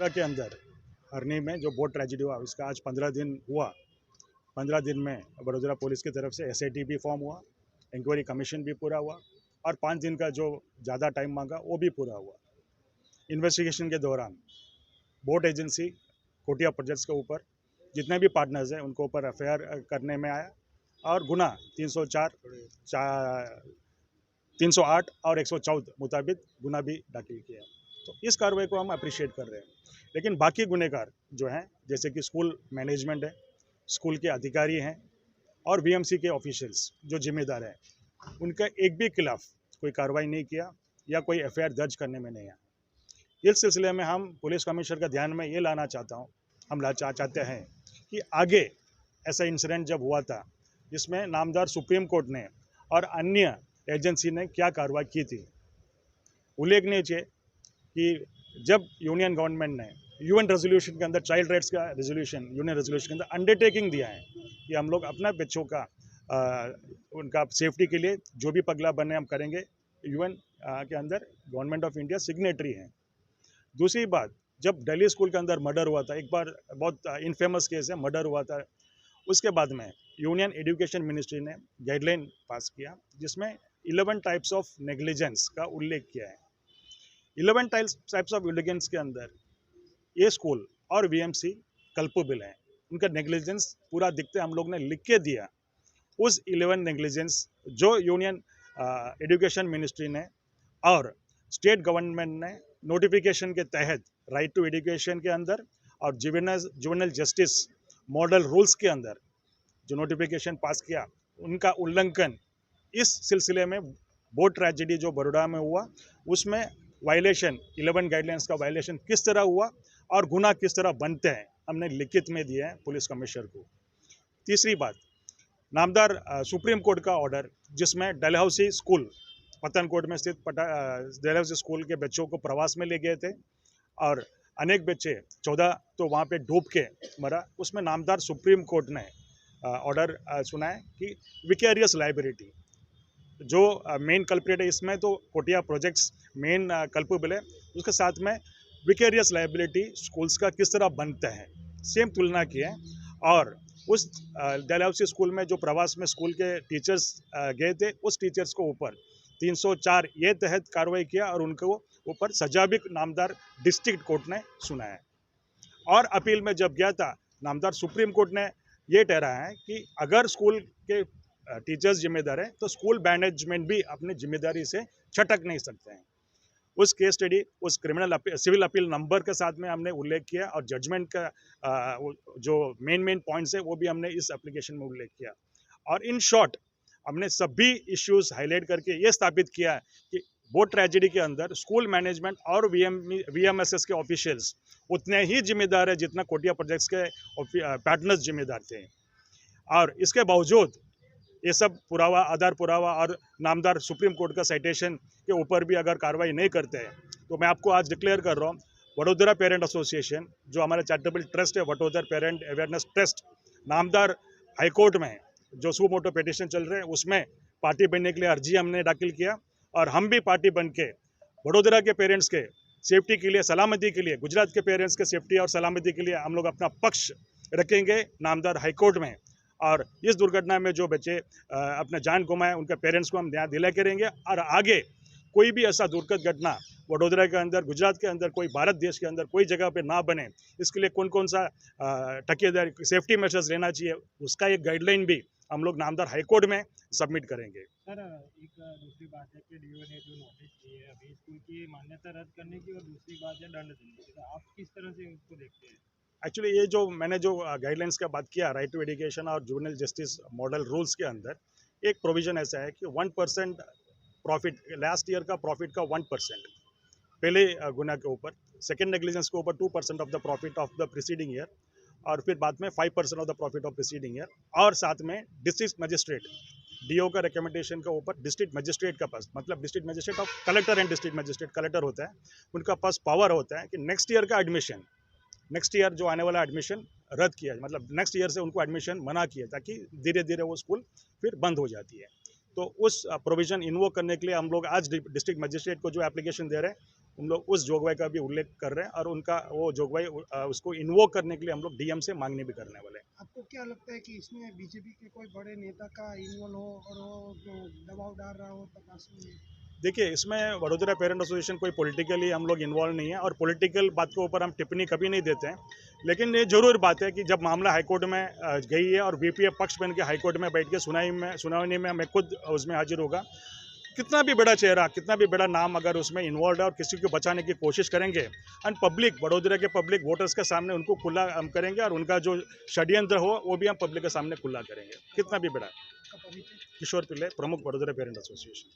के अंदर हरनी में जो बोट ट्रेजिडी हुआ उसका आज 15 दिन हुआ। 15 दिन में बड़ोदरा पुलिस की तरफ से SIT भी फॉर्म हुआ, इंक्वायरी कमीशन भी पूरा हुआ और 5 दिन का जो ज़्यादा टाइम मांगा वो भी पूरा हुआ। इन्वेस्टिगेशन के दौरान बोट एजेंसी कोटिया प्रोजेक्ट्स के ऊपर जितने भी पार्टनर्स हैं उनको ऊपर FIR करने में आया और गुना 308 और 114 मुताबिक गुना भी दाखिल किया। तो इस कार्रवाई को हम अप्रिशिएट कर रहे हैं। लेकिन बाकी गुनहगार जो हैं, जैसे कि स्कूल मैनेजमेंट है, स्कूल के अधिकारी हैं और VMC के ऑफिशियल्स जो जिम्मेदार हैं, उनका एक भी खिलाफ कोई कार्रवाई नहीं किया या कोई FIR दर्ज करने में नहीं आया। इस सिलसिले में हम पुलिस कमिश्नर का ध्यान में ये लाना चाहता हूँ, हम चाहते हैं कि आगे ऐसा इंसिडेंट जब हुआ था जिसमें नामदार सुप्रीम कोर्ट ने और अन्य एजेंसी ने क्या कार्रवाई की थी, उल्लेखनीय है कि जब यूनियन गवर्नमेंट ने UN रेजोल्यूशन के अंदर चाइल्ड राइट्स का रेजोल्यूशन यूनियन रेजोल्यूशन के अंदर अंडरटेकिंग दिया है कि हम लोग अपना बच्चों का उनका सेफ्टी के लिए जो भी पगला बने हम करेंगे। UN के अंदर गवर्नमेंट ऑफ इंडिया सिग्नेटरी हैं। दूसरी बात, जब दिल्ली स्कूल के अंदर मर्डर हुआ था, एक बार बहुत इनफेमस केस है, मर्डर हुआ था, उसके बाद में यूनियन एजुकेशन मिनिस्ट्री ने गाइडलाइन पास किया जिसमें 11 टाइप्स ऑफ नेग्लिजेंस का उल्लेख किया है। 11 टाइप्स ऑफ नेग्लिजेंस के अंदर ये स्कूल और VMC कल्पेबल हैं। उनका नेग्लिजेंस पूरा दिखते हम लोग ने लिख के दिया। उस 11 नेग्लिजेंस जो यूनियन एजुकेशन मिनिस्ट्री ने और स्टेट गवर्नमेंट ने नोटिफिकेशन के तहत राइट टू एजुकेशन के अंदर और जुवेनाइल जस्टिस मॉडल रूल्स के अंदर जो नोटिफिकेशन पास किया, उनका उल्लंघन इस सिलसिले में बोट ट्रेजिडी जो बड़ौदा में हुआ उसमें वायलेशन 11 गाइडलाइंस का वायलेशन किस तरह हुआ और गुना किस तरह बनते हैं, हमने लिखित में दिए हैं पुलिस कमिश्नर को। तीसरी बात, नामदार सुप्रीम कोर्ट का ऑर्डर जिसमें डलहौसी स्कूल पतनकोट में स्थित डलहौसी स्कूल के बच्चों को प्रवास में ले गए थे और अनेक बच्चे 14 तो वहाँ पे डूब के मरा। उसमें नामदार सुप्रीम कोर्ट ने ऑर्डर सुना है कि विकेरियस लायबिलिटी जो मेन कल्प्रेट है, इसमें तो कोटिया प्रोजेक्ट्स मेन कल्पेबल है, उसके साथ में विकेरियस लायबिलिटी स्कूल्स का किस तरह बनता है, सेम तुलना की है। और उस डलहौसी स्कूल में जो प्रवास में स्कूल के टीचर्स गए थे, उस टीचर्स को ऊपर 304 ये तहत कार्रवाई किया और उनको ऊपर सजा भी नामदार डिस्ट्रिक्ट कोर्ट ने सुना है। और अपील में जब गया था, नामदार सुप्रीम कोर्ट ने ये ठहराया है कि अगर स्कूल के टीचर्स जिम्मेदार हैं तो स्कूल मैनेजमेंट भी अपनी जिम्मेदारी से छटक नहीं सकते हैं। उस केस स्टडी उस सिविल अपील नंबर के साथ में हमने उल्लेख किया और जजमेंट का जो मेन पॉइंट्स है वो भी हमने इस एप्लीकेशन में उल्लेख किया। और इन शॉर्ट हमने सभी इश्यूज हाईलाइट करके ये स्थापित किया है कि बोट ट्रेजिडी के अंदर स्कूल मैनेजमेंट और VMSS के ऑफिशियल्स उतने ही जिम्मेदार है जितना कोटिया प्रोजेक्ट्स के पार्टनर्स जिम्मेदार थे। और इसके बावजूद ये सब पुरावा, आधार पुरावा और नामदार सुप्रीम कोर्ट का साइटेशन के ऊपर भी अगर कार्रवाई नहीं करते हैं तो मैं आपको आज डिक्लेयर कर रहा हूँ, वडोदरा पेरेंट एसोसिएशन जो हमारा चैरिटेबल ट्रस्ट है, वडोदरा पेरेंट अवेयरनेस ट्रस्ट, नामदार हाईकोर्ट में जो सू मोटो पिटीशन चल रहे हैं उसमें पार्टी बनने के लिए अर्जी हमने दाखिल किया और हम भी पार्टी बन के वडोदरा के पेरेंट्स के सेफ्टी के लिए, सलामती के लिए, गुजरात के पेरेंट्स के सेफ्टी और सलामती के लिए हम लोग अपना पक्ष रखेंगे नामदार हाईकोर्ट में। और इस दुर्घटना में जो बच्चे अपने जान गुमाए उनके पेरेंट्स को हम न्याय दिला करेंगे और आगे कोई भी ऐसा दुर्घट घटना वडोदरा के अंदर, गुजरात के अंदर, कोई भारत देश के अंदर कोई जगह पे ना बने, इसके लिए कौन सा ठकेदारी सेफ्टी मेजर्स लेना चाहिए, उसका एक गाइडलाइन भी हम लोग नामदार हाईकोर्ट में सबमिट करेंगे। सर, एक दूसरी बात है कि DO ने जो नोटिस दिए है अभी स्कूल की मान्यता रद्द करने की, और दूसरी बात है दंड देने की, तो आप किस तरह से उसको देखते हैं? एक्चुअली ये जो मैंने जो गाइडलाइंस का बात किया, राइट टू एजुकेशन और जुवेनाइल जस्टिस मॉडल रूल्स के अंदर एक प्रोविजन ऐसा है कि 1% प्रॉफिट, लास्ट ईयर का प्रॉफिट का 1% पहले गुना के ऊपर, सेकेंड नेग्लिजेंस के ऊपर 2% of the profit of the preceding year और फिर बाद में 5% of the profit of preceding year, और साथ में डिस्ट्रिक्ट मजिस्ट्रेट DO का रिकमेंडेशन के ऊपर डिस्ट्रिक्ट मजिस्ट्रेट का पास, मतलब district magistrate of collector and district magistrate collector होता है, उनका पास पावर होता है कि नेक्स्ट ईयर का एडमिशन, नेक्स्ट ईयर जो आने वाला एडमिशन रद्द किया, मतलब नेक्स्ट ईयर से उनको एडमिशन मना किया ताकि धीरे धीरे वो स्कूल फिर बंद हो जाती है। तो उस प्रोविज़न इन्वोक करने के लिए हम लोग आज डिस्ट्रिक्ट मजिस्ट्रेट को जो एप्लीकेशन दे रहे हैं हम लोग उस जोगवाई का भी उल्लेख कर रहे हैं और उनका वो जोगवाई उसको इन्वोक करने के लिए हम लोग डीएम से मांगनी भी करने वाले हैं। आपको क्या लगता है कि इसमें बीजेपी के कोई बड़े नेता का इन्वॉल्व हो और वो जो दबाव डाल रहा हो तकासुर में? देखिए, इसमें वडोदरा पेरेंट एसोसिएशन कोई पॉलिटिकली हम लोग इन्वॉल्व नहीं है और पॉलिटिकल बात के ऊपर हम टिप्पणी कभी नहीं देते हैं। लेकिन ये ज़रूर बात है कि जब मामला हाईकोर्ट में गई है और वीपीएफ पक्ष बन के हाईकोर्ट में बैठ के सुनावनी में मैं खुद उसमें हाजिर होगा। कितना भी बड़ा चेहरा, कितना भी बड़ा नाम अगर उसमें इन्वॉल्व है और किसी को बचाने की कोशिश करेंगे एंड पब्लिक, वडोदरा के पब्लिक वोटर्स के सामने उनको खुला हम करेंगे और उनका जो षड्यंत्र हो वो भी हम पब्लिक के सामने खुला करेंगे, कितना भी बड़ा। आपका परिचय? किशोर पिल्ले, प्रमुख वडोदरा पेरेंट एसोसिएशन।